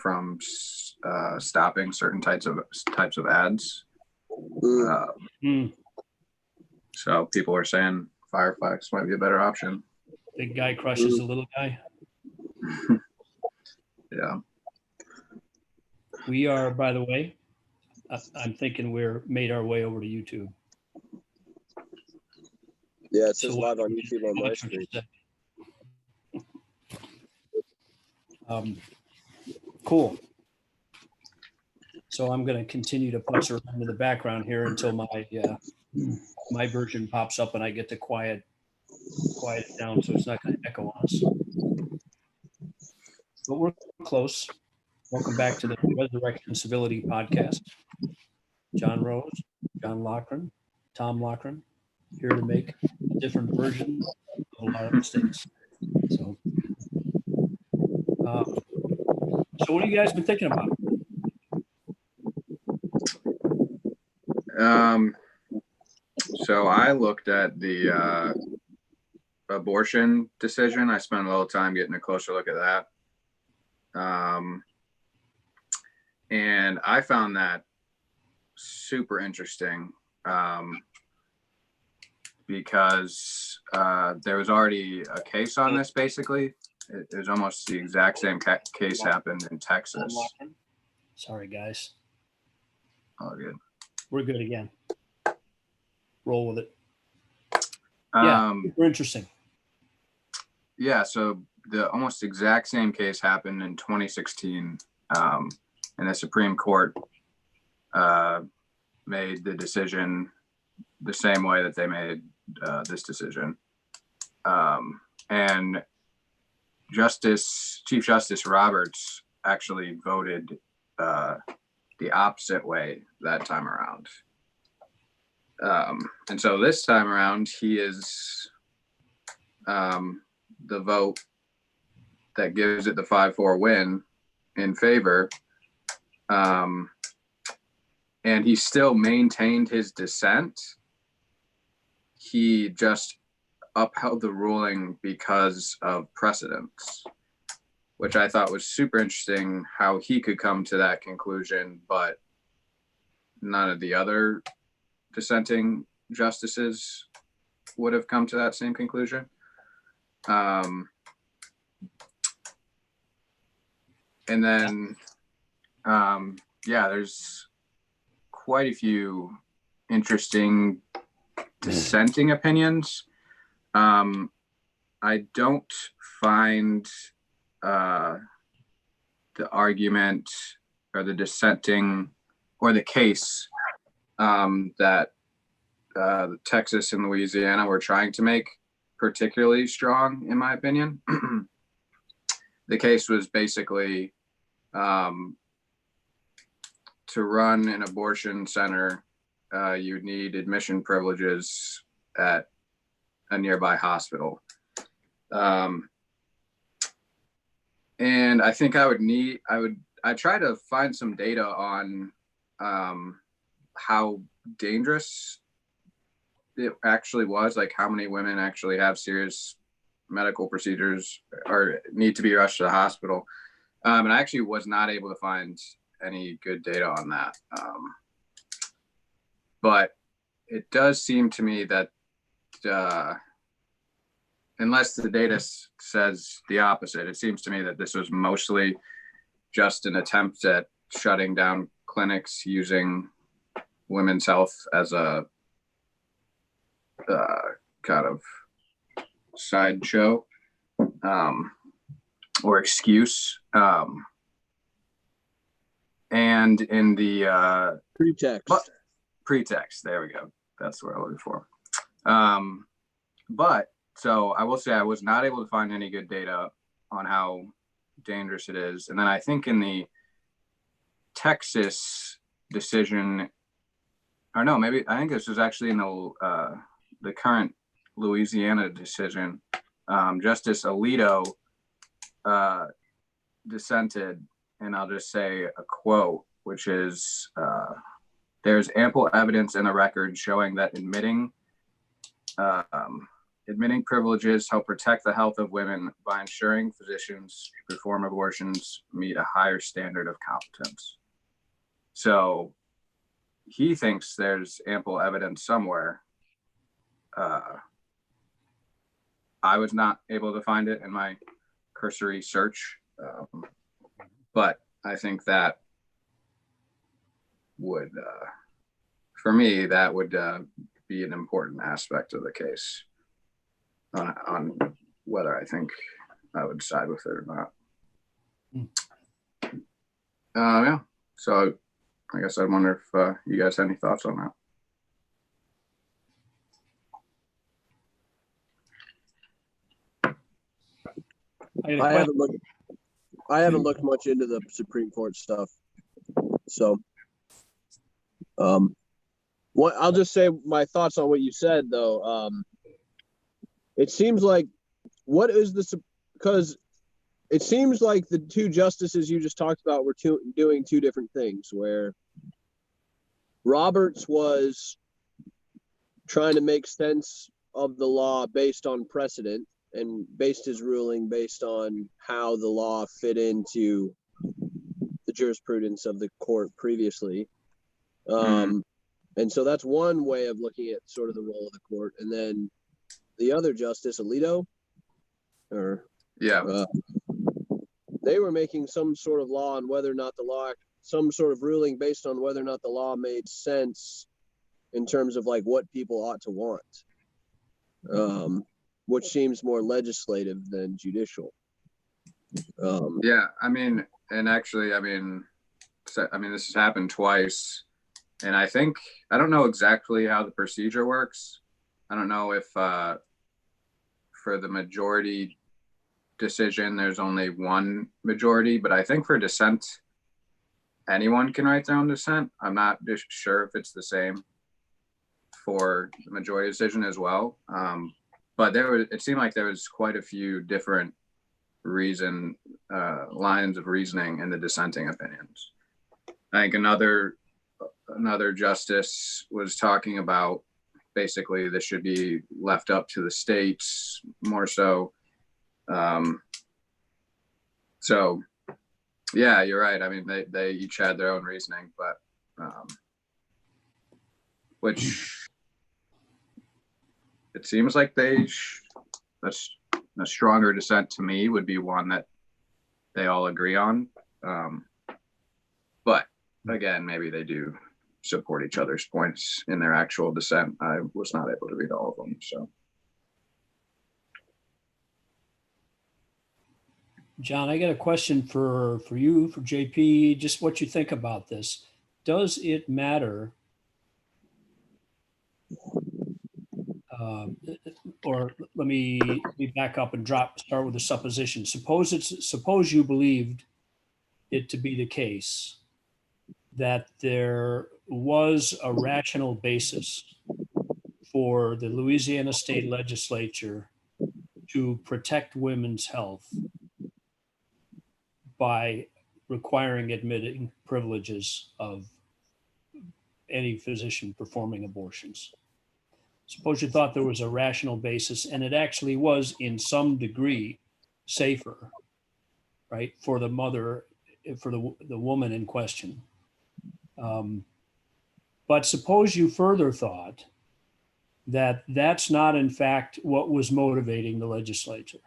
from stopping certain types of ads. So people are saying Firefox might be a better option. Big guy crushes the little guy. Yeah. We are, by the way, I'm thinking we're made our way over to YouTube. Yeah, it says live on YouTube on my screen. Cool. So I'm going to continue to putz around in the background here until my version pops up and I get to quiet it down so it's not going to echo on us. But we're close. Welcome back to the Resurrecting Civility podcast. John Rose, John Loughran, Tom Loughran, here to make a different version of a lot of mistakes. So what have you guys been thinking about? So I looked at the abortion decision. I spent a little time getting a closer look at that. And I found that super interesting because there was already a case on this, basically. It was almost the exact same case happened in Texas. Sorry, guys. Oh, good. We're good again. Roll with it. Yeah, super interesting. Yeah, so the almost exact same case happened in 2016, and the Supreme Court made the decision the same way that they made this decision. And Chief Justice Roberts actually voted the opposite way that time around. And so this time around, he is the vote that gives it the 5-4 win in favor. And he still maintained his dissent. He just upheld the ruling because of precedents, which I thought was super interesting how he could come to that conclusion, but none of the other dissenting justices would have come to that same conclusion. And then, there's quite a few interesting dissenting opinions. I don't find the argument or the dissenting or the case that Texas and Louisiana were trying to make particularly strong, in my opinion. The case was basically to run an abortion center, you would need admission privileges at a nearby hospital. And I think I try to find some data on how dangerous it actually was, like how many women actually have serious medical procedures or need to be rushed to the hospital. And I actually was not able to find any good data on that. But it does seem to me that unless the data says the opposite, it seems to me that this was mostly just an attempt at shutting down clinics using women's health as a kind of sideshow or excuse. And in the pretext, there we go. That's what I'm looking for. But so I will say I was not able to find any good data on how dangerous it is. And then I think in the Texas decision, or no, maybe I think this was actually in the current Louisiana decision. Justice Alito dissented, and I'll just say a quote, which is, "There's ample evidence in the record showing that admitting admitting privileges help protect the health of women by ensuring physicians who perform abortions meet a higher standard of competence. So he thinks there's ample evidence somewhere. I was not able to find it in my cursory search, but I think that would, for me, that would be an important aspect of the case on whether I think I would side with it or not. Yeah, so I guess I wonder if you guys have any thoughts on that. I haven't looked much into the Supreme Court stuff. So what I'll just say my thoughts on what you said though. It seems like because it seems like the two justices you just talked about were doing two different things, where Roberts was trying to make sense of the law based on precedent and based his ruling based on how the law fit into the jurisprudence of the court previously. And so that's one way of looking at sort of the role of the court. And then the other justice, Alito, they were making some sort of law on whether or not some sort of ruling based on whether or not the law made sense in terms of like what people ought to want, which seems more legislative than judicial. Yeah, I mean, and actually, I mean, this has happened twice, and I don't know exactly how the procedure works. I don't know if for the majority decision, there's only one majority, but I think for dissent, anyone can write their own dissent. I'm not just sure if it's the same for the majority decision as well. But it seemed like there was quite a few different lines of reasoning in the dissenting opinions. I think another justice was talking about basically this should be left up to the states more so. So yeah, you're right. I mean, they each had their own reasoning, but which it seems like a stronger dissent to me would be one that they all agree on. But again, maybe they do support each other's points in their actual dissent. I was not able to read all of them, so. John, I got a question for you, for JP, just what you think about this. Does it matter, or let me back up and start with a supposition. Suppose you believed it to be the case that there was a rational basis for the Louisiana State Legislature to protect women's health by requiring admitting privileges of any physician performing abortions. Suppose you thought there was a rational basis, and it actually was in some degree safer, right, for the mother, for the woman in question. But suppose you further thought that that's not in fact what was motivating the legislature,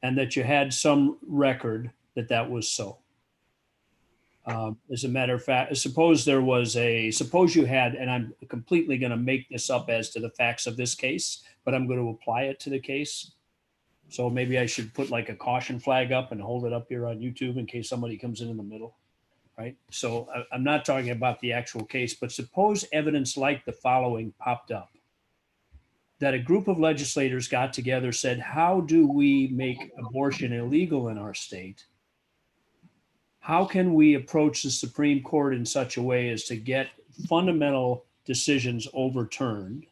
and that you had some record that was so. As a matter of fact, suppose you had, and I'm completely going to make this up as to the facts of this case, but I'm going to apply it to the case. So maybe I should put like a caution flag up and hold it up here on YouTube in case somebody comes in the middle, right? So I'm not talking about the actual case, but suppose evidence like the following popped up. That a group of legislators got together, said, how do we make abortion illegal in our state? How can we approach the Supreme Court in such a way as to get fundamental decisions overturned?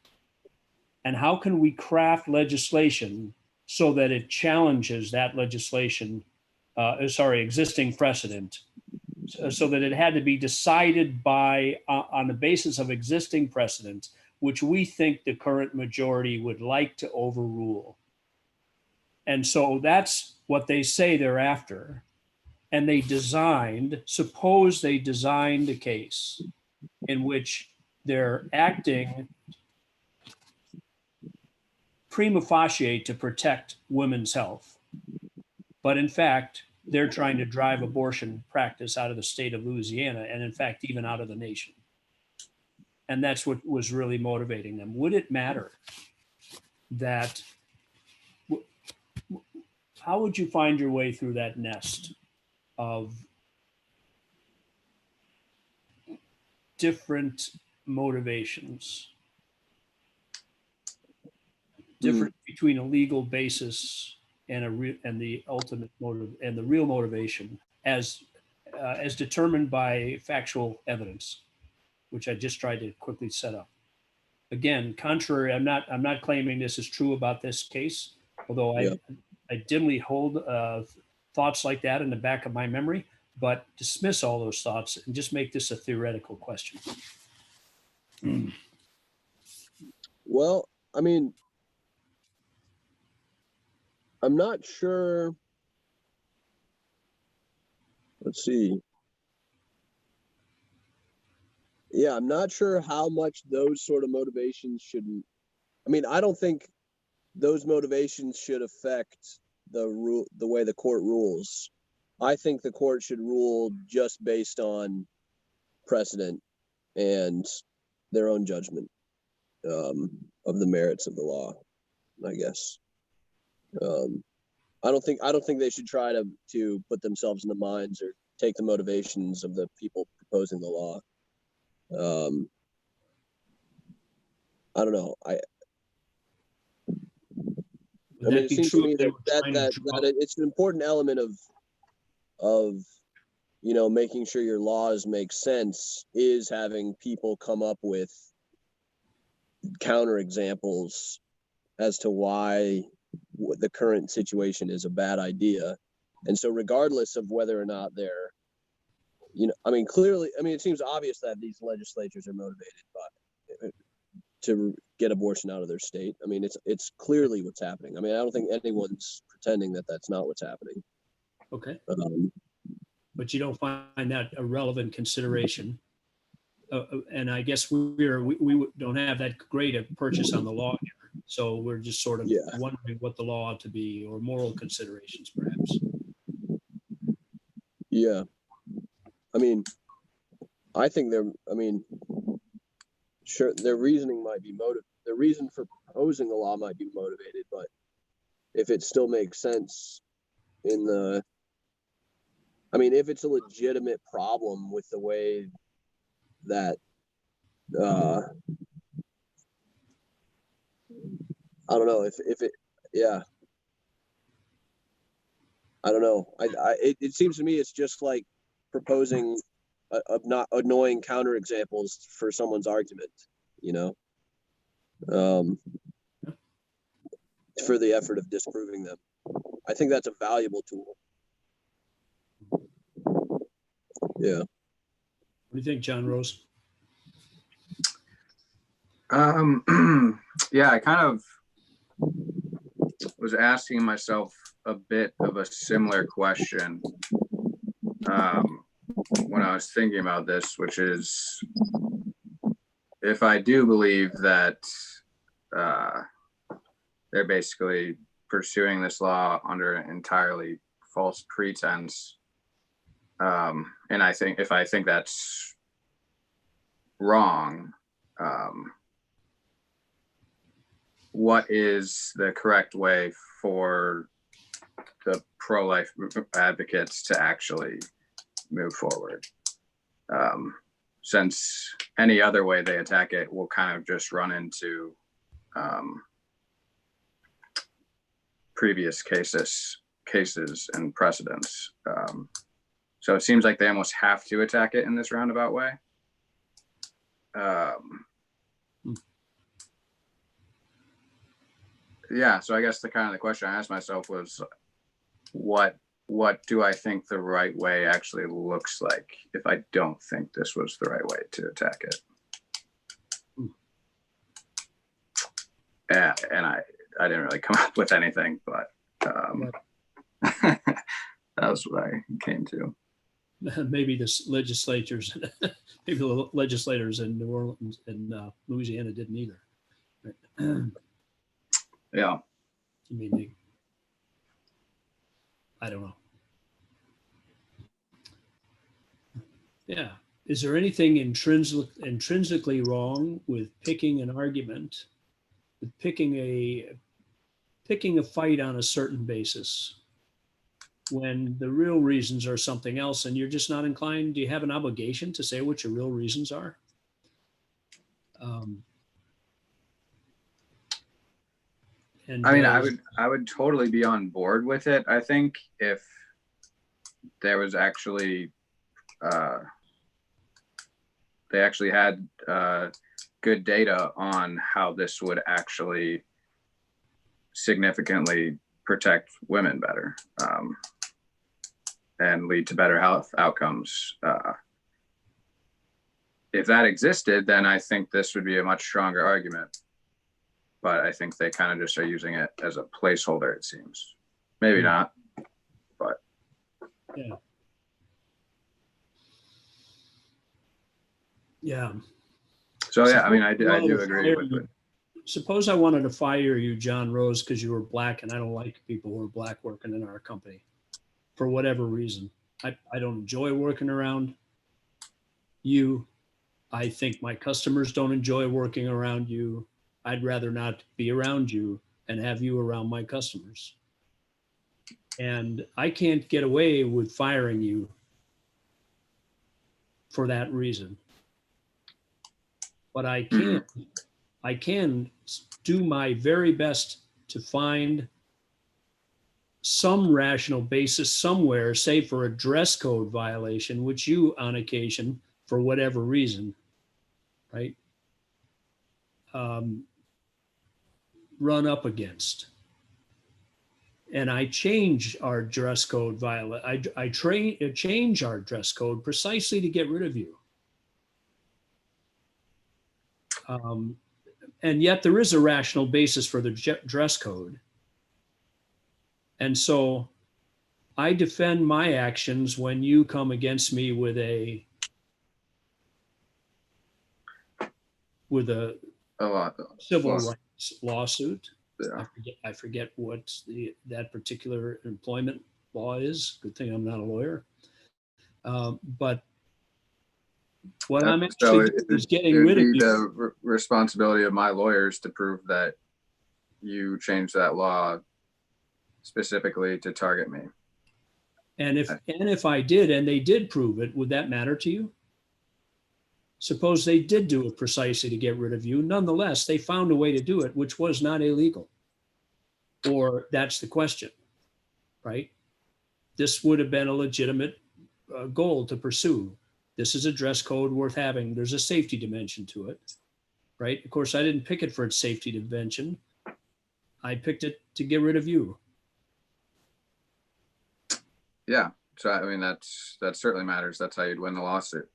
And how can we craft legislation so that it challenges that legislation, existing precedent, so that it had to be decided on the basis of existing precedent which we think the current majority would like to overrule. And so that's what they say they're after. And suppose they designed a case in which they're acting prima facie to protect women's health. But in fact, they're trying to drive abortion practice out of the state of Louisiana, and in fact, even out of the nation. And that's what was really motivating them. Would it matter that, how would you find your way through that nest of different motivations, different between a legal basis and the ultimate motive and the real motivation as determined by factual evidence, which I just tried to quickly set up. Again, contrary, I'm not claiming this is true about this case, although I dimly hold thoughts like that in the back of my memory, but dismiss all those thoughts and just make this a theoretical question. Well, I mean, I'm not sure. Let's see. Yeah, I'm not sure how much those sort of motivations shouldn't. I mean, I don't think those motivations should affect the way the court rules. I think the court should rule just based on precedent and their own judgment of the merits of the law, I guess. I don't think they should try to put themselves in the minds or take the motivations of the people proposing the law. I don't know. I mean, it seems to me that it's an important element of making sure your laws make sense is having people come up with counter examples as to why the current situation is a bad idea. And so regardless of whether or not they're, clearly, it seems obvious that these legislatures are motivated to get abortion out of their state. I mean, it's clearly what's happening. I mean, I don't think anyone's pretending that that's not what's happening. Okay. But you don't find that a relevant consideration. And I guess we don't have that great a purchase on the law here. So we're just sort of wondering what the law ought to be, or moral considerations, perhaps. Yeah. I mean, I think sure, their reasoning might be the reason for proposing the law might be motivated, but if it still makes sense if it's a legitimate problem with the way that, I don't know if it, I don't know. It seems to me it's just like proposing not annoying counterexamples for someone's argument, for the effort of disproving them. I think that's a valuable tool. Yeah. What do you think, John Rose? Yeah, I kind of was asking myself a bit of a similar question when I was thinking about this, which is, if I do believe that they're basically pursuing this law under an entirely false pretense, and if I think that's wrong, what is the correct way for the pro-life advocates to actually move forward? Since any other way they attack it will kind of just run into previous cases and precedents. So it seems like they almost have to attack it in this roundabout way. Yeah, so I guess the question I asked myself was, what do I think the right way actually looks like if I don't think this was the right way to attack it? and I didn't really come up with anything, but that was what I came to. Maybe the legislators, maybe the legislators in New Orleans and Louisiana didn't either. Yeah. I mean, I don't know. Yeah. Is there anything intrinsically wrong with picking an argument, with picking a fight on a certain basis, when the real reasons are something else and you're just not inclined? Do you have an obligation to say what your real reasons are? And I mean, I would totally be on board with it. I think if there was actually, they actually had good data on how this would actually significantly protect women better, and lead to better health outcomes. If that existed, then I think this would be a much stronger argument. But I think they kind of just are using it as a placeholder, it seems. Maybe not, but. Yeah. Yeah. So yeah, I mean, I do agree with it. Suppose I wanted to fire you, John Rose, because you were black, and I don't like people who are black working in our company for whatever reason. I don't enjoy working around you. I think my customers don't enjoy working around you. I'd rather not be around you and have you around my customers. And I can't get away with firing you for that reason. But I can do my very best to find some rational basis somewhere, say for a dress code violation, which you on occasion, for whatever reason, right, run up against. And I change our dress code I change our dress code precisely to get rid of you. And yet there is a rational basis for the dress code. And so I defend my actions when you come against me with a civil rights lawsuit. Yeah. I forget what that particular employment law is. Good thing I'm not a lawyer. But what I'm actually doing is getting rid of you. The responsibility of my lawyers to prove that you changed that law specifically to target me. And if I did, and they did prove it, would that matter to you? Suppose they did do it precisely to get rid of you. Nonetheless, they found a way to do it, which was not illegal. Or that's the question, right? This would have been a legitimate goal to pursue. This is a dress code worth having. There's a safety dimension to it, right? Of course, I didn't pick it for its safety dimension. I picked it to get rid of you. Yeah. So, I mean, that certainly matters. That's how you'd win the lawsuit.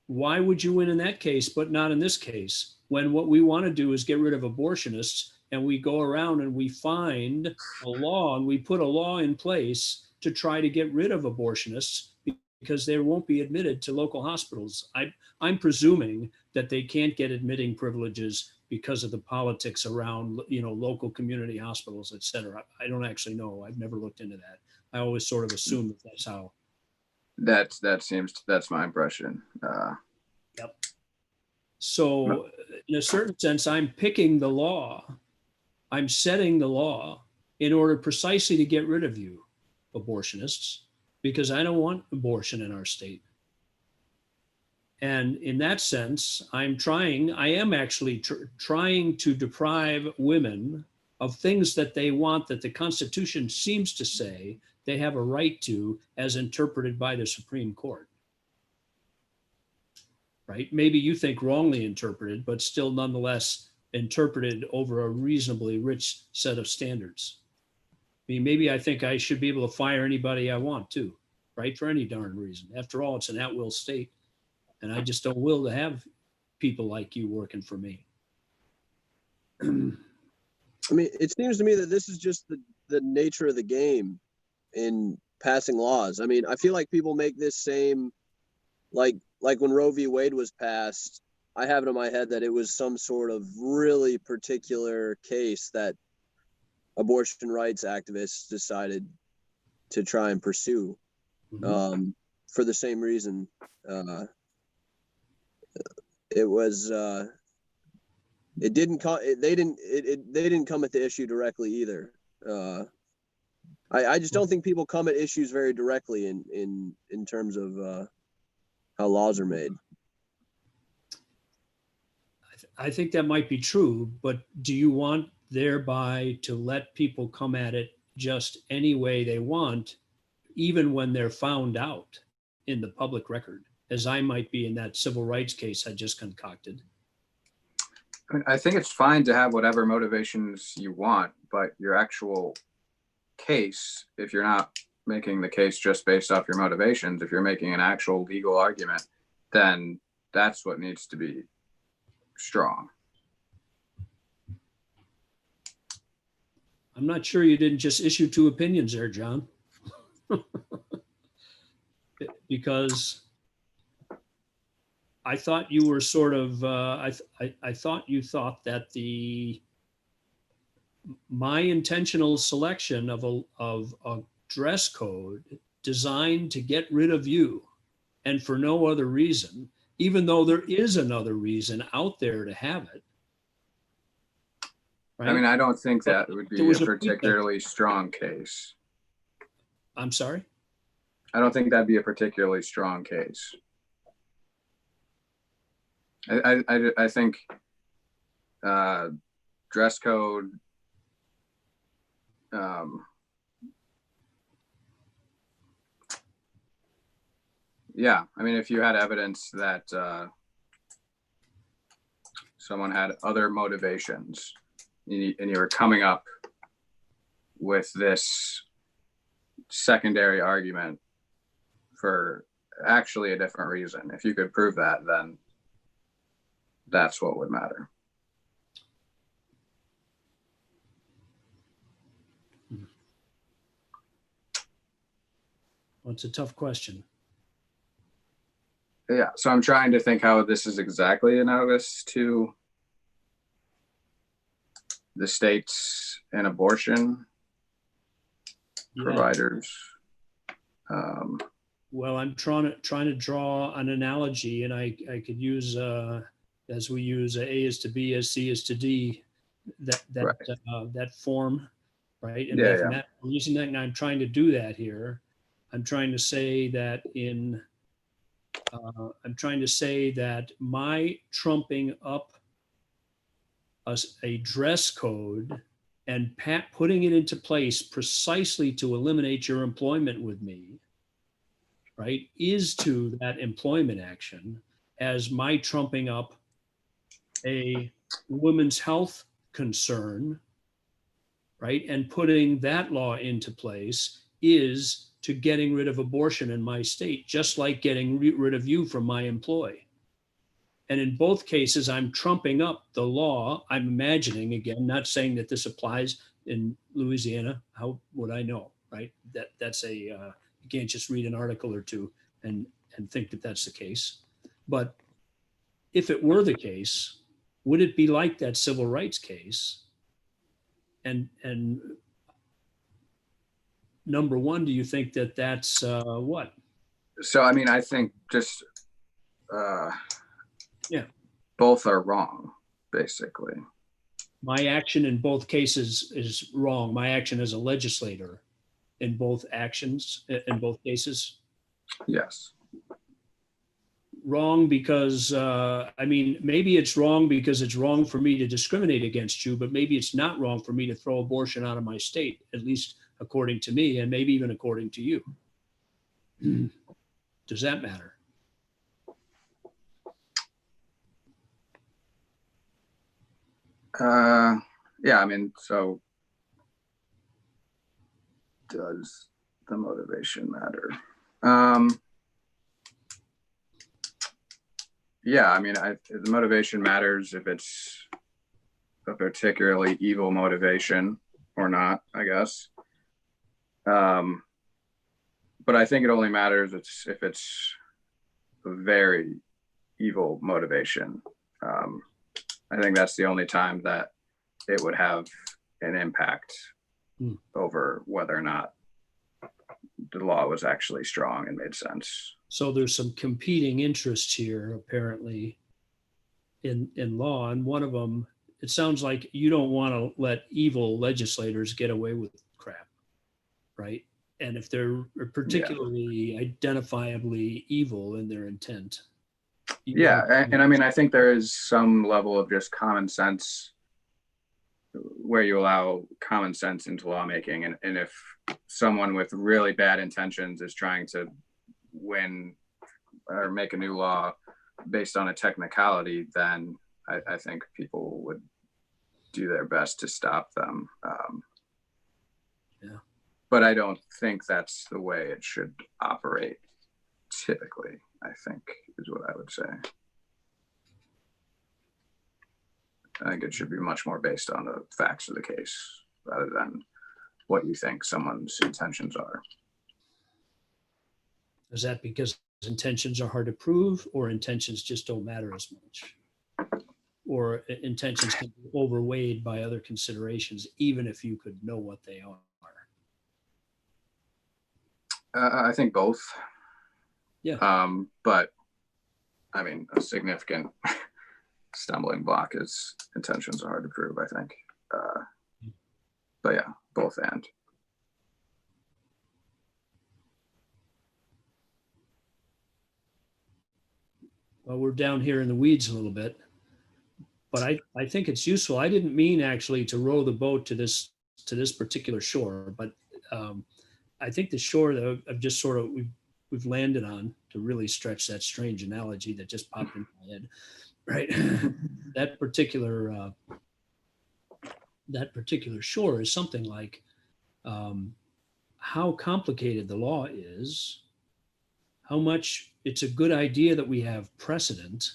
Why would you win in that case, but not in this case? When what we want to do is get rid of abortionists, and we go around and we find a law and we put a law in place to try to get rid of abortionists because they won't be admitted to local hospitals. I'm presuming that they can't get admitting privileges because of the politics around, local community hospitals, et cetera. I don't actually know. I've never looked into that. I always sort of assume that that's how. That's my impression. Yep. So in a certain sense, I'm picking the law. I'm setting the law in order precisely to get rid of you, abortionists, because I don't want abortion in our state. And in that sense, I am actually trying to deprive women of things that they want, that the Constitution seems to say they have a right to, as interpreted by the Supreme Court. Right? Maybe you think wrongly interpreted, but still nonetheless interpreted over a reasonably rich set of standards. I mean, maybe I think I should be able to fire anybody I want to, right? For any darn reason. After all, it's an at-will state. And I just don't will to have people like you working for me. I mean, it seems to me that this is just the nature of the game in passing laws. I mean, I feel like people make this same, like when Roe v. Wade was passed, I have it in my head that it was some sort of really particular case that abortion rights activists decided to try and pursue for the same reason. It was it didn't come they didn't come at the issue directly either. I just don't think people come at issues very directly in terms of how laws are made. I think that might be true, but do you want thereby to let people come at it just any way they want, even when they're found out in the public record, as I might be in that civil rights case I just concocted? I mean, I think it's fine to have whatever motivations you want, but your actual case, if you're not making the case just based off your motivations, if you're making an actual legal argument, then that's what needs to be strong. I'm not sure you didn't just issue two opinions there, John. Because I thought you were sort of, I thought you thought that my intentional selection of a dress code designed to get rid of you and for no other reason, even though there is another reason out there to have it. Right? I mean, I don't think that would be a particularly strong case. I'm sorry? I don't think that'd be a particularly strong case. I think dress code, yeah, I mean, if you had evidence that someone had other motivations and you were coming up with this secondary argument for actually a different reason, if you could prove that, then that's what would matter. Well, it's a tough question. Yeah, so I'm trying to think how this is exactly analogous to the states and abortion providers. Well, I'm trying to draw an analogy, and I could use as we use A is to B as C is to D, that form, right? And mathematical reasoning. I'm trying to do that here. I'm trying to say that my trumping up a dress code and putting it into place precisely to eliminate your employment with me, right, is to that employment action as my trumping up a women's health concern, right, and putting that law into place is to getting rid of abortion in my state, just like getting rid of you from my employ. And in both cases, I'm trumping up the law. I'm imagining, again, not saying that this applies in Louisiana. How would I know, right? That's you can't just read an article or two and think that that's the case. But if it were the case, would it be like that civil rights case? And number one, do you think that that's what? So, I mean, I think just both are wrong, basically. My action in both cases is wrong. My action as a legislator in both cases. Yes. Wrong because, I mean, maybe it's wrong because it's wrong for me to discriminate against you, but maybe it's not wrong for me to throw abortion out of my state, at least according to me, and maybe even according to you. Does that matter? Yeah, I mean, so does the motivation matter? Yeah, I mean, the motivation matters if it's a particularly evil motivation or not, I guess. But I think it only matters if it's a very evil motivation. I think that's the only time that it would have an impact over whether or not the law was actually strong and made sense. So there's some competing interests here, apparently, in law. And one of them, it sounds like you don't want to let evil legislators get away with crap, right? And if they're particularly identifiably evil in their intent. Yeah, and I mean, I think there is some level of just common sense where you allow common sense into lawmaking. And if someone with really bad intentions is trying to win or make a new law based on a technicality, then I think people would do their best to stop them. Yeah. But I don't think that's the way it should operate typically, I think is what I would say. I think it should be much more based on the facts of the case rather than what you think someone's intentions are. Is that because intentions are hard to prove, or intentions just don't matter as much? Or intentions can be overweighed by other considerations, even if you could know what they are? I think both. Yeah. But I mean, a significant stumbling block is intentions are hard to prove, I think. But yeah, both and. Well, we're down here in the weeds a little bit, but I think it's useful. I didn't mean actually to row the boat to this particular shore, but I think the shore that I've just sort of we've landed on, to really stretch that strange analogy that just popped in my head, right? that particular shore is something like how complicated the law is, how much it's a good idea that we have precedent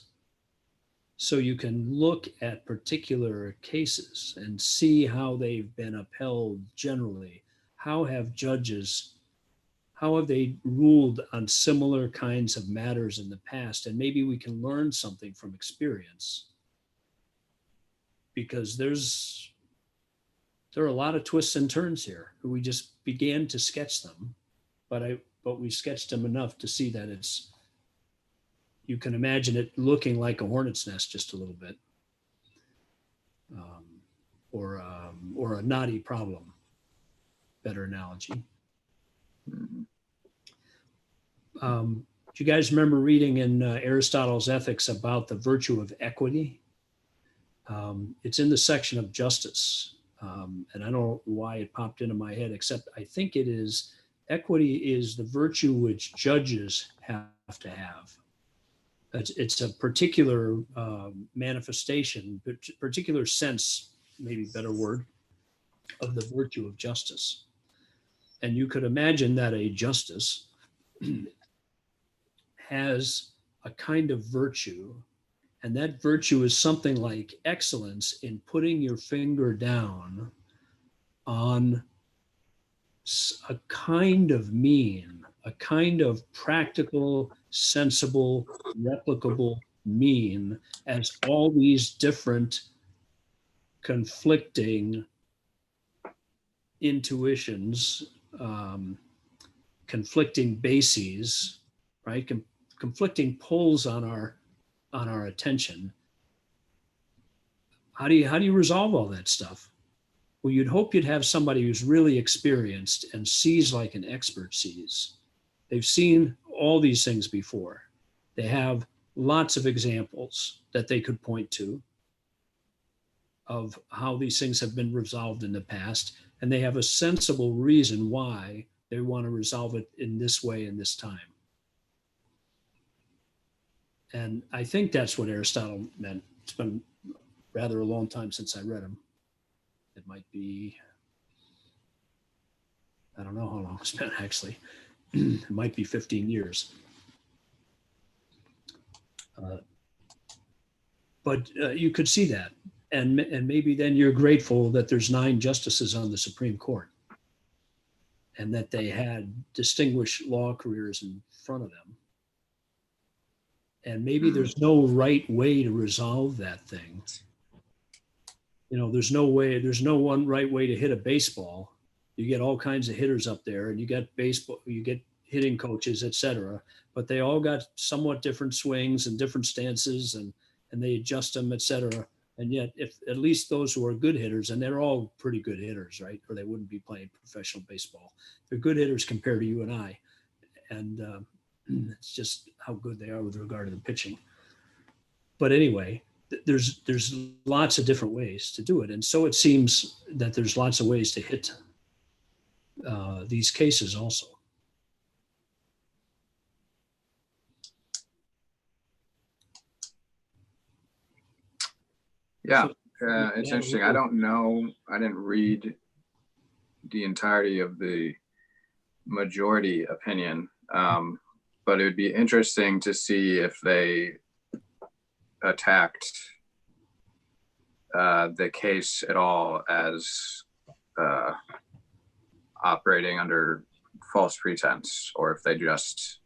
so you can look at particular cases and see how they've been upheld generally. How have they ruled on similar kinds of matters in the past? And maybe we can learn something from experience, because there are a lot of twists and turns here. We just began to sketch them, but we sketched them enough to see that you can imagine it looking like a hornet's nest just a little bit, or a knotty problem. Better analogy. Do you guys remember reading in Aristotle's Ethics about the virtue of equity? It's in the section of justice, and I don't know why it popped into my head, except I think it is equity is the virtue which judges have to have. It's a particular manifestation, particular sense, maybe better word, of the virtue of justice. And you could imagine that a justice has a kind of virtue, and that virtue is something like excellence in putting your finger down on a kind of mean, a kind of practical, sensible, replicable mean, as all these different conflicting intuitions, conflicting bases, right? Conflicting pulls on our attention. How do you resolve all that stuff? Well, you'd hope you'd have somebody who's really experienced and sees like an expert sees. They've seen all these things before. They have lots of examples that they could point to of how these things have been resolved in the past, and they have a sensible reason why they want to resolve it in this way in this time. And I think that's what Aristotle meant. It's been rather a long time since I read him. It might be, I don't know how long it's been actually. It might be 15 years. But you could see that. And maybe then you're grateful that there's 9 justices on the Supreme Court and that they had distinguished law careers in front of them. And maybe there's no right way to resolve that thing. You know, there's no one right way to hit a baseball. You get all kinds of hitters up there, and you get hitting coaches, etc. But they all got somewhat different swings and different stances, and they adjust them, etc. And yet, if at least those who are good hitters, and they're all pretty good hitters, right? Or they wouldn't be playing professional baseball. They're good hitters compared to you and I. And it's just how good they are with regard to the pitching. But anyway, there's lots of different ways to do it. And so it seems that there's lots of ways to hit these cases also. Yeah, it's interesting. I don't know. I didn't read the entirety of the majority opinion, but it would be interesting to see if they attacked the case at all as operating under false pretense, or if they just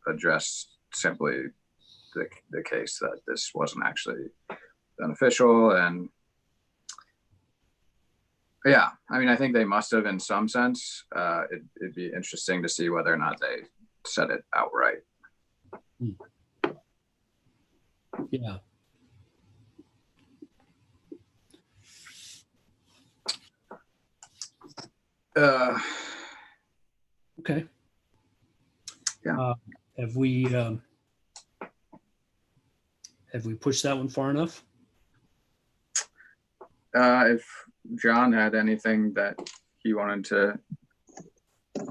addressed simply the case that this wasn't actually beneficial. And yeah, I mean, I think they must have in some sense. It'd be interesting to see whether or not they said it outright. Yeah. Okay. Yeah. Have we pushed that one far enough? If John had anything that he wanted to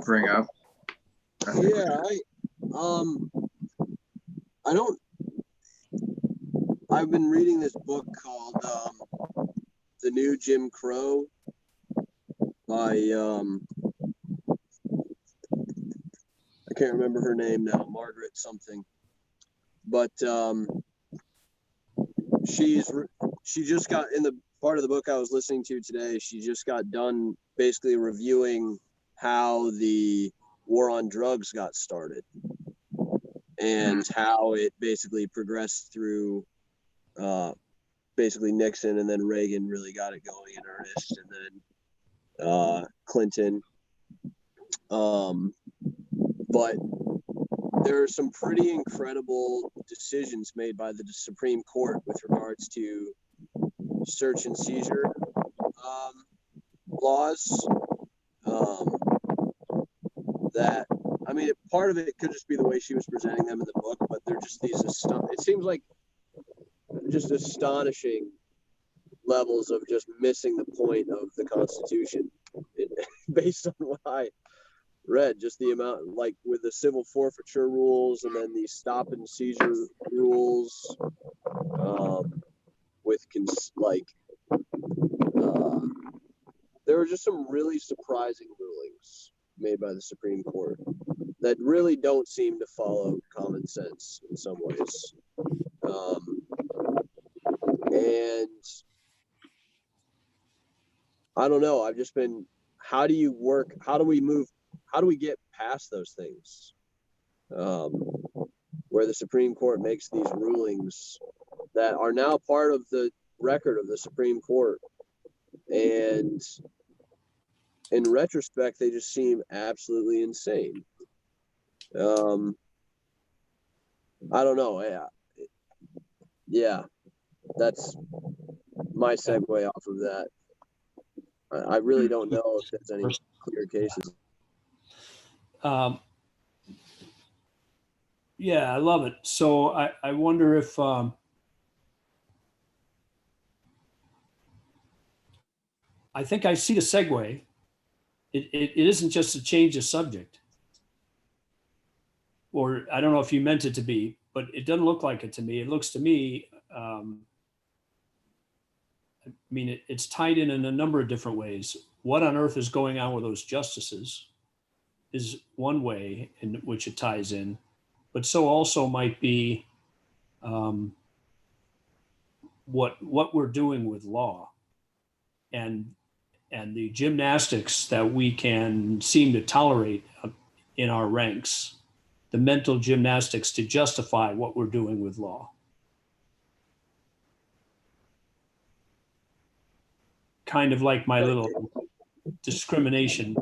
bring up. Yeah, I've been reading this book called The New Jim Crow by I can't remember her name now, Margaret something, but she just got, in the part of the book I was listening to today, she just got done basically reviewing how the war on drugs got started and how it basically progressed through basically Nixon, and then Reagan really got it going in earnest, and then Clinton. But there are some pretty incredible decisions made by the Supreme Court with regards to search and seizure laws. That, I mean, part of it could just be the way she was presenting them in the book, but they're just these, it seems like just astonishing levels of just missing the point of the Constitution based on what I read. Just the amount, like with the civil forfeiture rules and then the stop and seizure rules, there were just some really surprising rulings made by the Supreme Court that really don't seem to follow common sense in some ways. And I don't know, I've just been, how do we get past those things? Where the Supreme Court makes these rulings that are now part of the record of the Supreme Court. And in retrospect, they just seem absolutely insane. I don't know. Yeah, that's my segue off of that. I really don't know if there's any clear cases. Yeah, I love it. So I wonder if I think I see the segue. It isn't just a change of subject. Or I don't know if you meant it to be, but it doesn't look like it to me. It looks to me, I mean, it's tied in a number of different ways. What on earth is going on with those justices is one way in which it ties in, but so also might be what we're doing with law, and the gymnastics that we can seem to tolerate in our ranks, the mental gymnastics to justify what we're doing with law. Kind of like my little discrimination,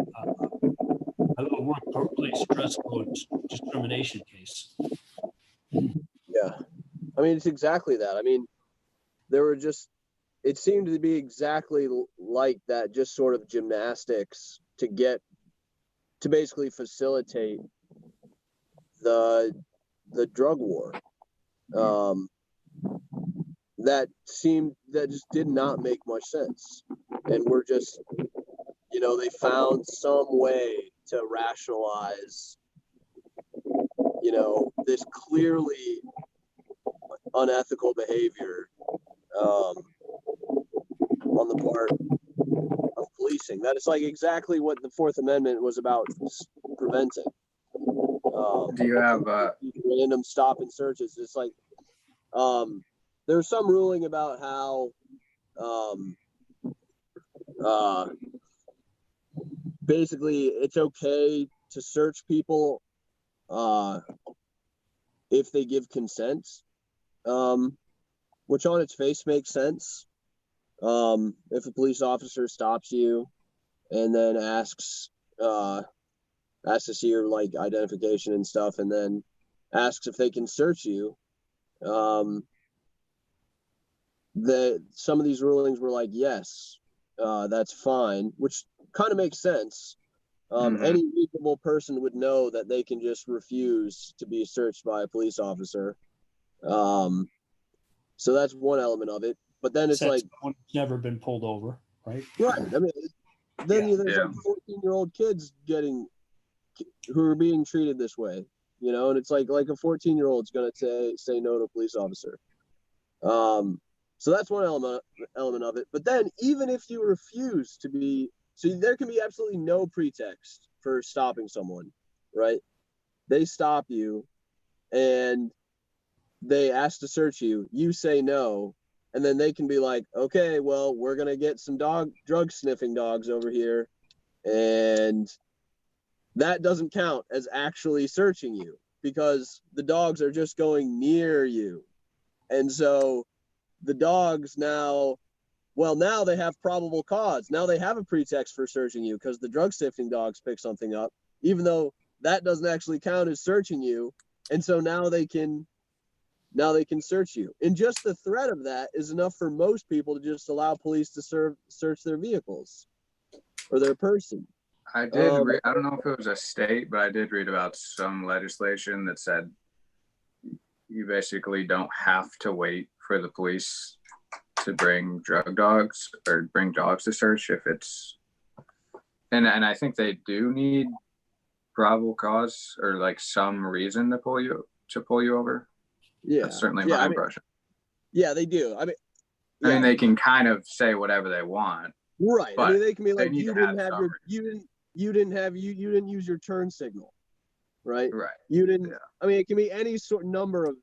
my little workplace dress code discrimination case. Yeah. I mean, it's exactly that. I mean, it seemed to be exactly like that, just sort of gymnastics to basically facilitate the drug war. That just did not make much sense. And we're just, they found some way to rationalize, this clearly unethical behavior on the part of policing. That is like exactly what the Fourth Amendment was about preventing. Do you have random stop and searches? It's like there's some ruling about how basically it's okay to search people if they give consent, which on its face makes sense. If a police officer stops you and then asks to see your like identification and stuff, and then asks if they can search you, that some of these rulings were like, yes, that's fine, which kind of makes sense. Any reasonable person would know that they can just refuse to be searched by a police officer. So that's one element of it. But then it's like someone's never been pulled over, right? Right. I mean, then there's like 14-year-old kids who are being treated this way, and it's like a 14-year-old's gonna say no to a police officer. So that's one element of it. But then even if you refuse to be, so there can be absolutely no pretext for stopping someone, right? They stop you and they ask to search you, you say no, and then they can be like, okay, well, we're going to get some drug sniffing dogs over here, and that doesn't count as actually searching you because the dogs are just going near you. And so the dogs now they have probable cause. Now they have a pretext for searching you because the drug sniffing dogs pick something up, even though that doesn't actually count as searching you. And so now they can search you. And just the threat of that is enough for most people to just allow police to search their vehicles or their person. I did read, I don't know if it was a state, but I did read about some legislation that said you basically don't have to wait for the police to bring drug dogs or bring dogs to search if it's, and I think they do need probable cause or like some reason to pull you over. Yeah, that's certainly my impression. Yeah, they do. I mean, they can kind of say whatever they want, right? I mean, they can be like, you didn't use your turn signal, right? Right. You didn't. Yeah. I mean, it can be any sort of number of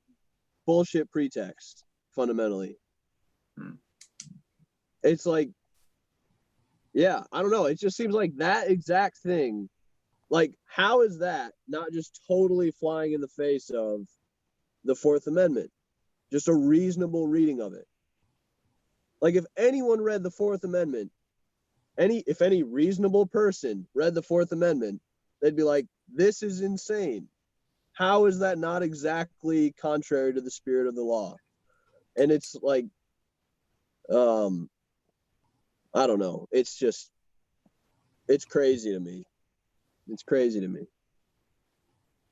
bullshit pretext. Fundamentally, it's like, yeah, I don't know. It just seems like that exact thing. Like, how is that not just totally flying in the face of the Fourth Amendment? Just a reasonable reading of it. Like, if anyone read the Fourth Amendment, if any reasonable person read the Fourth Amendment, they'd be like, this is insane. How is that not exactly contrary to the spirit of the law? And it's like, I don't know. It's crazy to me. It's crazy to me.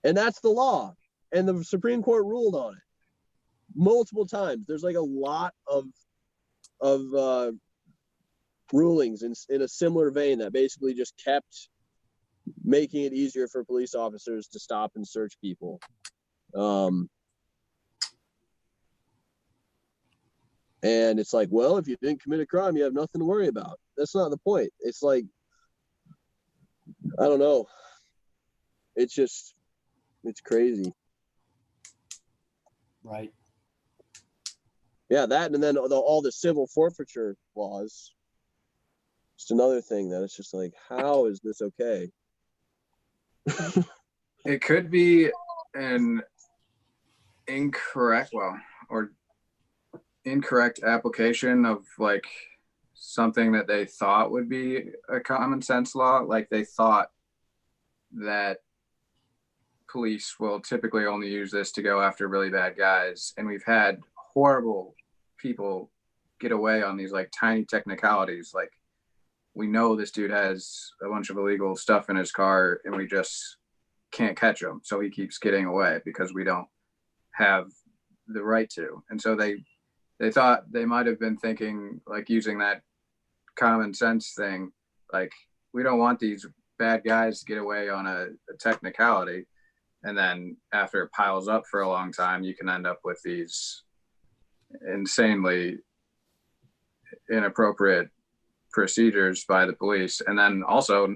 And that's the law. And the Supreme Court ruled on it multiple times. There's like a lot of rulings in a similar vein that basically just kept making it easier for police officers to stop and search people. And it's like, well, if you didn't commit a crime, you have nothing to worry about. That's not the point. It's like, I don't know. It's crazy. Right. Yeah, that, and then all the civil forfeiture laws. Just another thing that it's just like, how is this okay? It could be an incorrect application of like something that they thought would be a common sense law. Like they thought that police will typically only use this to go after really bad guys, and we've had horrible people get away on these like tiny technicalities. Like we know this dude has a bunch of illegal stuff in his car and we just can't catch him, so he keeps getting away because we don't have the right to. And so they thought they might have been thinking like using that common sense thing, like we don't want these bad guys to get away on a technicality, and then after it piles up for a long time, you can end up with these insanely inappropriate procedures by the police. And then also,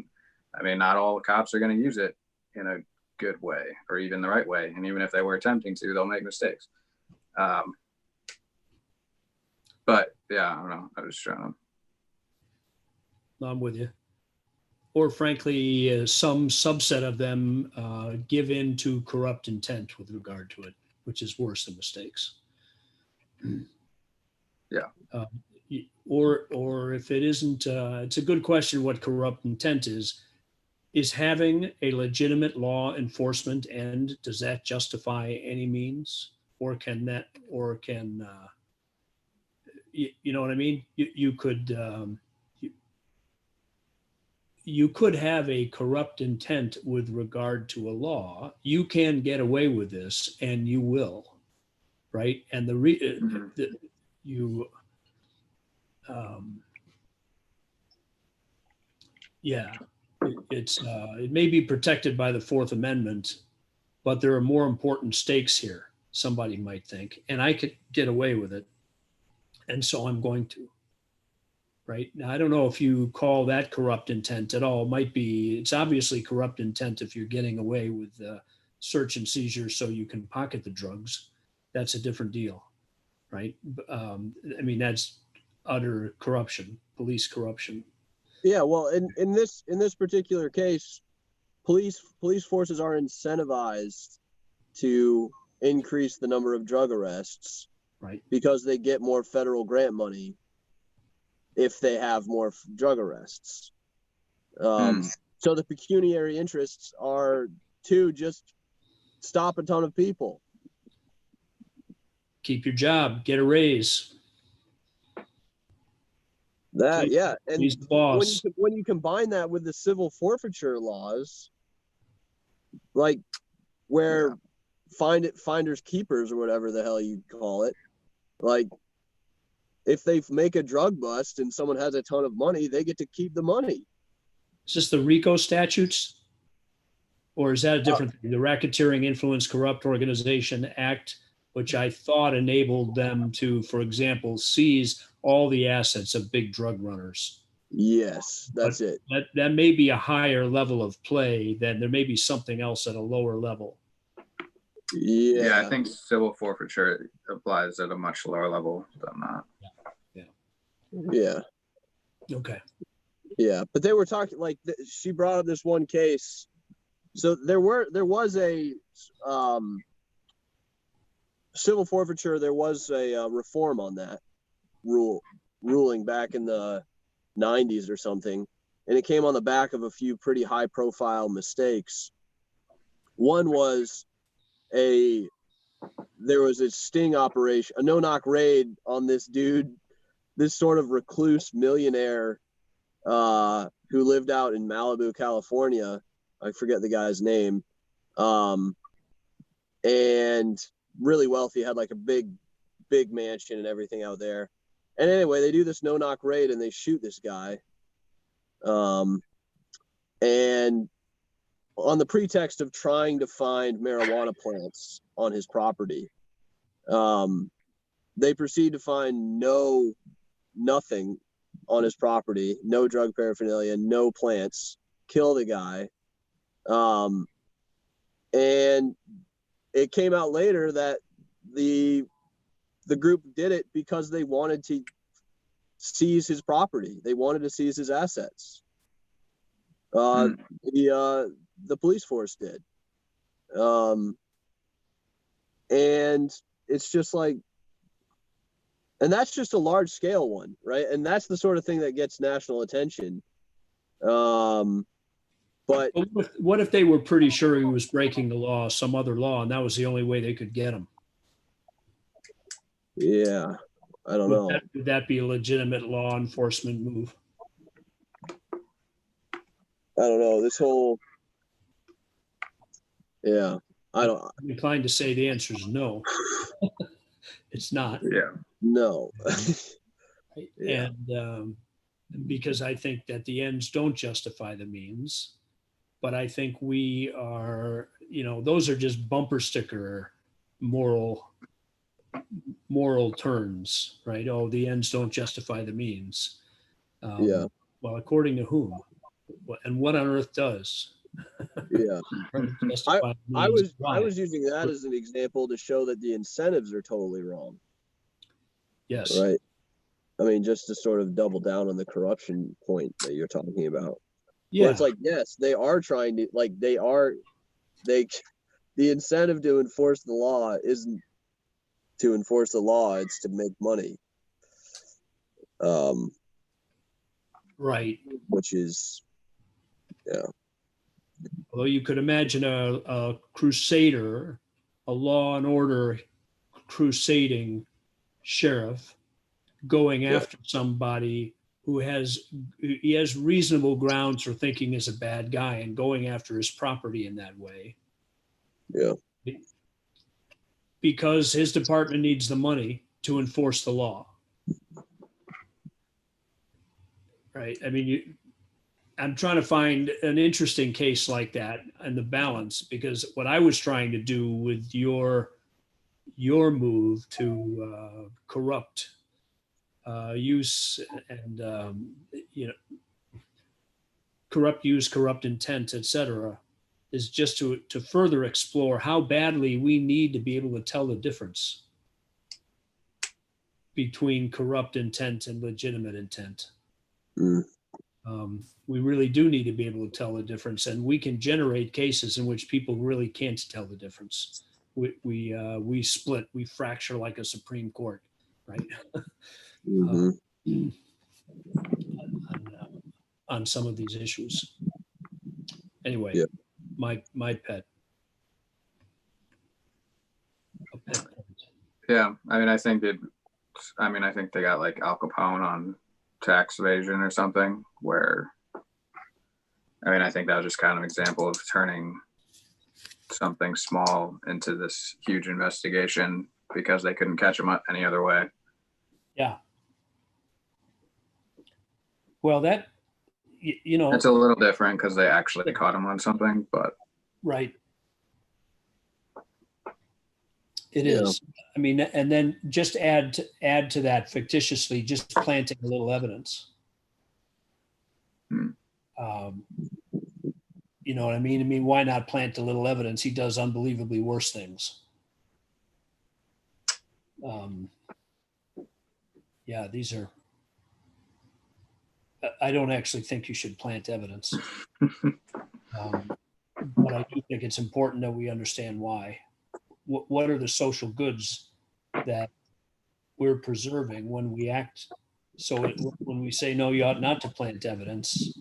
I mean, not all cops are going to use it in a good way or even the right way. And even if they were attempting to, they'll make mistakes. But yeah, I don't know. I was trying to. I'm with you. Or frankly, some subset of them give in to corrupt intent with regard to it, which is worse than mistakes. Yeah. Or if it isn't, it's a good question what corrupt intent is. Is having a legitimate law enforcement end, does that justify any means? Or can you know what I mean? You could have a corrupt intent with regard to a law. You can get away with this, and you will, right? And it may be protected by the Fourth Amendment, but there are more important stakes here, somebody might think, and I could get away with it, and so I'm going to. Right now, I don't know if you call that corrupt intent at all. It's obviously corrupt intent if you're getting away with search and seizure so you can pocket the drugs. That's a different deal, right? I mean, that's utter corruption, police corruption. Yeah, well, in this particular case, police forces are incentivized to increase the number of drug arrests, right? Because they get more federal grant money if they have more drug arrests. So the pecuniary interests are to just stop a ton of people. Keep your job, get a raise. That, yeah. And he's the boss. When you combine that with the civil forfeiture laws, like where finders keepers or whatever the hell you call it, like if they make a drug bust and someone has a ton of money, they get to keep the money. Is this the RICO statutes? Or is that a different thing? The Racketeering Influence Corrupt Organization Act, which I thought enabled them to, for example, seize all the assets of big drug runners. Yes, that's it. That may be a higher level of play than there may be something else at a lower level. Yeah, I think civil forfeiture applies at a much lower level than that. Yeah. Okay. Yeah, but they were talking like she brought up this one case. So there was a civil forfeiture. There was a reform on that ruling back in the 90s or something, and it came on the back of a few pretty high-profile mistakes. One was there was a sting operation, a no-knock raid on this dude, this sort of recluse millionaire who lived out in Malibu, California. I forget the guy's name. And really wealthy, had like a big mansion and everything out there. And anyway, they do this no-knock raid and they shoot this guy. And on the pretext of trying to find marijuana plants on his property, they proceed to find nothing on his property, no drug paraphernalia, no plants, kill the guy. And it came out later that the the group did it because they wanted to seize his property. They wanted to seize his assets. The police force did. And it's just like, and that's just a large scale one, right? And that's the sort of thing that gets national attention. But what if they were pretty sure he was breaking the law, some other law, and that was the only way they could get him? Yeah, I don't know. Would that be a legitimate law enforcement move? I don't know. This whole, yeah, I'm inclined to say the answer is no. It's not. Yeah. No. Yeah. And because I think that the ends don't justify the means, but I think we are, those are just bumper sticker moral turns, right? Oh, the ends don't justify the means. Yeah. Well, according to whom? And what on earth does? Yeah. I was using that as an example to show that the incentives are totally wrong. Yes. Right. I mean, just to sort of double down on the corruption point that you're talking about. Yeah. Where it's like, yes, they are trying to, like, the incentive to enforce the law isn't to enforce the law, it's to make money. Right. Which is, yeah. Although you could imagine a crusader, a law and order crusading sheriff going after somebody who has reasonable grounds for thinking is a bad guy and going after his property in that way. Yeah. Because his department needs the money to enforce the law. Right. I mean, I'm trying to find an interesting case like that and the balance, because what I was trying to do with your move to corrupt use and corrupt use, corrupt intent, etc., is just to further explore how badly we need to be able to tell the difference between corrupt intent and legitimate intent. We really do need to be able to tell the difference, and we can generate cases in which people really can't tell the difference. We split, we fracture like a Supreme Court, right? On some of these issues. Anyway, my pet. Yeah, I think they got like Al Capone on tax evasion or something, where I think that was just kind of an example of turning something small into this huge investigation because they couldn't catch him any other way. Yeah. Well, that, it's a little different because they actually caught him on something, but right. It is. I mean, and then just add to that fictitiously, just planting a little evidence. You know what I mean? I mean, why not plant a little evidence? He does unbelievably worse things. Yeah, these are. I don't actually think you should plant evidence, but I do think it's important that we understand why. What are the social goods that we're preserving when we act? So when we say, no, you ought not to plant evidence,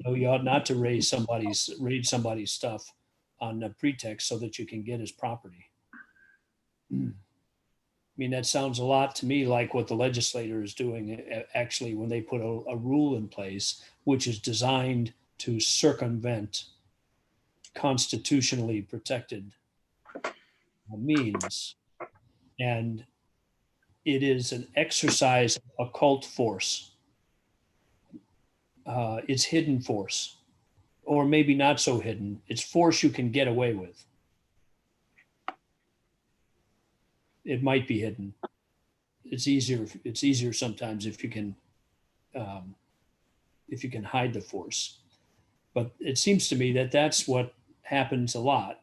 no, you ought not to raid somebody's stuff on a pretext so that you can get his property. I mean, that sounds a lot to me like what the legislator is doing actually when they put a rule in place, which is designed to circumvent constitutionally protected means. And it is an exercise of occult force. It's hidden force, or maybe not so hidden. It's force you can get away with. It might be hidden. It's easier sometimes if you can hide the force. But it seems to me that that's what happens a lot.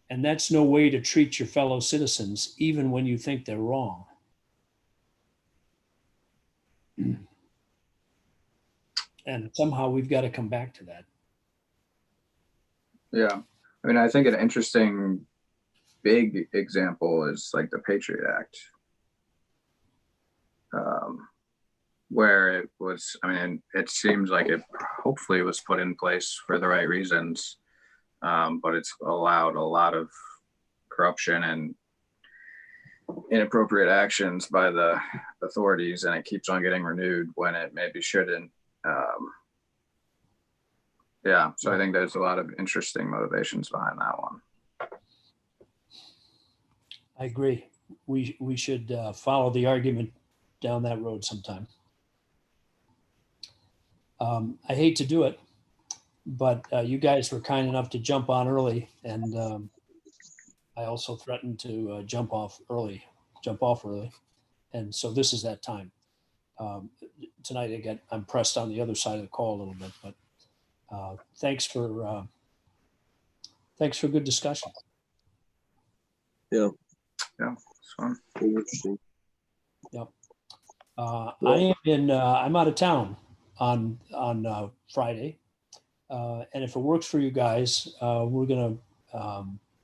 And that's no way to treat your fellow citizens, even when you think they're wrong. And somehow we've got to come back to that. Yeah. I mean, I think an interesting big example is like the Patriot Act, where it was, I mean, it seems like it hopefully was put in place for the right reasons, but it's allowed a lot of corruption and inappropriate actions by the authorities, and it keeps on getting renewed when it maybe shouldn't. Yeah, so I think there's a lot of interesting motivations behind that one. I agree. We should follow the argument down that road sometime. I hate to do it, but you guys were kind enough to jump on early, and I also threatened to jump off early, and so this is that time. Tonight again, I'm pressed on the other side of the call a little bit, but thanks for good discussion. Yeah. Yeah, it's fun. Interesting. Yep. I'm out of town on Friday, and if it works for you guys, we're gonna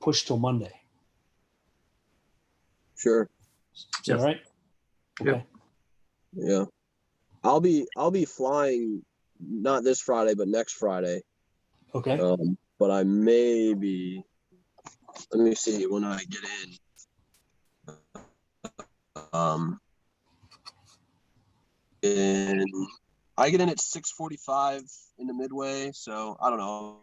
push till Monday. Sure. Is that all right? Yep. Okay. Yeah. I'll be flying not this Friday, but next Friday. Okay. But I may be, let me see when I get in. And I get in at 6:45 in the midway, so I don't know.